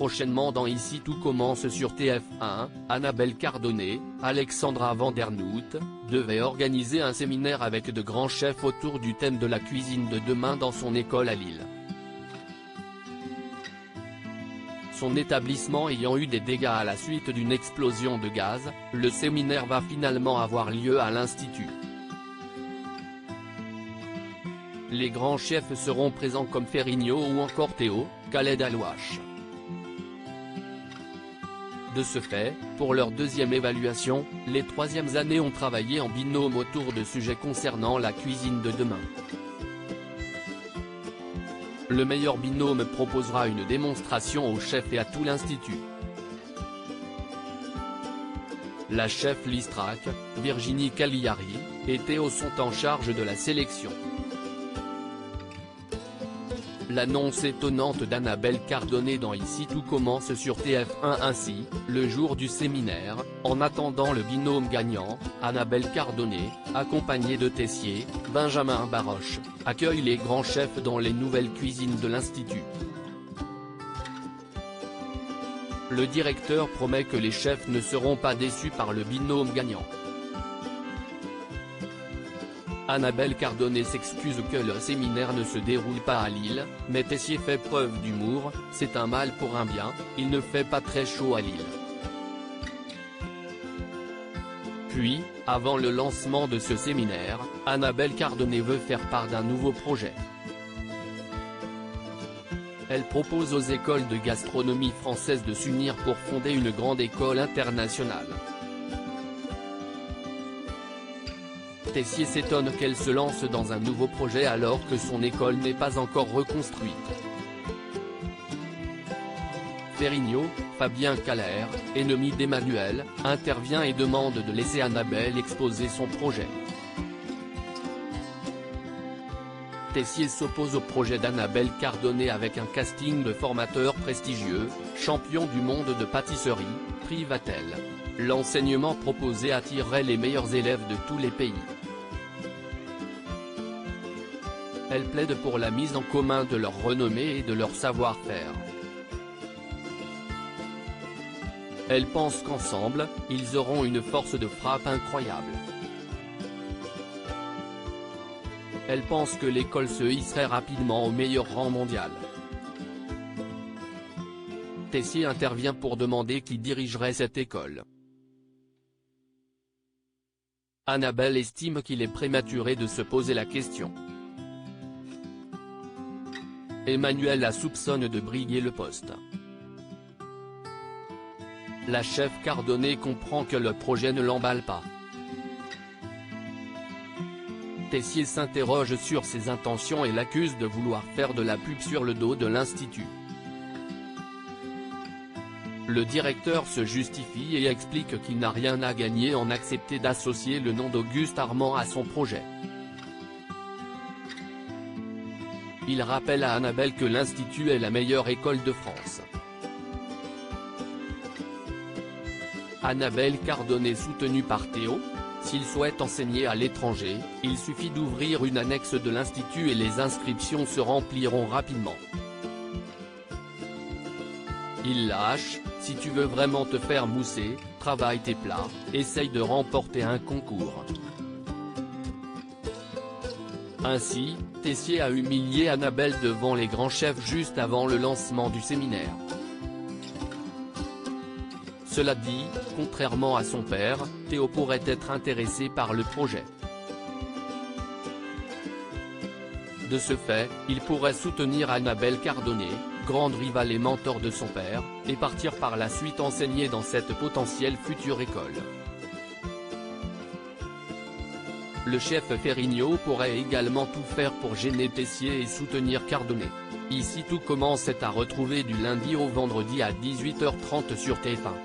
prochainement dans Ici tout commence sur TF1, Annabelle Cardonnet, Alexandra Vandernoot, devait organiser un séminaire avec de grands chefs autour du thème de la cuisine de demain dans son école à Lille. Son établissement ayant eu des dégâts à la suite d'une explosion de gaz, le séminaire va finalement avoir lieu à l'Institut. Les grands chefs seront présents comme Ferrigno ou encore Théo, Khaled Alouache. De ce fait, pour leur deuxième évaluation, les troisièmes années ont travaillé en binôme autour de sujets concernant la cuisine de demain. Le meilleur binôme proposera une démonstration aux chefs et à tout l'Institut. La chef Listrac, Virginie Cagliari, et Théo sont en charge de la sélection. L'annonce étonnante d'Annabelle Cardonnet dans Ici tout commence sur TF1 ainsi, le jour du séminaire, en attendant le binôme gagnant, Annabelle Cardonnet, accompagnée de Tessier, Benjamin Baroche, accueille les grands chefs dans les nouvelles cuisines de l'Institut. Le directeur promet que les chefs ne seront pas déçus par le binôme gagnant. Annabelle Cardonnet s'excuse que le séminaire ne se déroule pas à Lille, mais Tessier fait preuve d'humour, c'est un mal pour un bien, il ne fait pas très chaud à Lille. Puis, avant le lancement de ce séminaire, Annabelle Cardonnet veut faire part d'un nouveau projet. Elle propose aux écoles de gastronomie française de s'unir pour fonder une grande école internationale. Tessier s'étonne qu'elle se lance dans un nouveau projet alors que son école n'est pas encore reconstruite. Ferrigno, Fabien Caller, ennemi d'Emmanuel, intervient et demande de laisser Annabelle exposer son projet. Tessier s'oppose au projet d'Annabelle Cardonnet avec un casting de formateurs prestigieux, champions du monde de pâtisserie, prix Vatel. L'enseignement proposé attirerait les meilleurs élèves de tous les pays. Elle plaide pour la mise en commun de leur renommée et de leur savoir-faire. Elle pense qu'ensemble, ils auront une force de frappe incroyable. Elle pense que l'école se hisserait rapidement au meilleur rang mondial. Tessier intervient pour demander qui dirigerait cette école. Annabelle estime qu'il est prématuré de se poser la question. Emmanuel la soupçonne de briguer le poste. La chef Cardonnet comprend que le projet ne l'emballe pas. Tessier s'interroge sur ses intentions et l'accuse de vouloir faire de la pub sur le dos de l'Institut. Le directeur se justifie et explique qu'il n'a rien à gagner en acceptant d'associer le nom d'Auguste Armand à son projet. Il rappelle à Annabelle que l'Institut est la meilleure école de France. Annabelle Cardonnet soutenue par Théo. S'il souhaite enseigner à l'étranger, il suffit d'ouvrir une annexe de l'Institut et les inscriptions se rempliront rapidement. Il lâche, si tu veux vraiment te faire mousser, travaille tes plats, essaye de remporter un concours. Ainsi, Tessier a humilié Annabelle devant les grands chefs juste avant le lancement du séminaire. Cela dit, contrairement à son père, Théo pourrait être intéressé par le projet. De ce fait, il pourrait soutenir Annabelle Cardonnet, grande rivale et mentor de son père, et partir par la suite enseigner dans cette potentielle future école. Le chef Ferrigno pourrait également tout faire pour gêner Tessier et soutenir Cardonnet. Ici tout commence est à retrouver du lundi au vendredi à 18h30 sur TF1.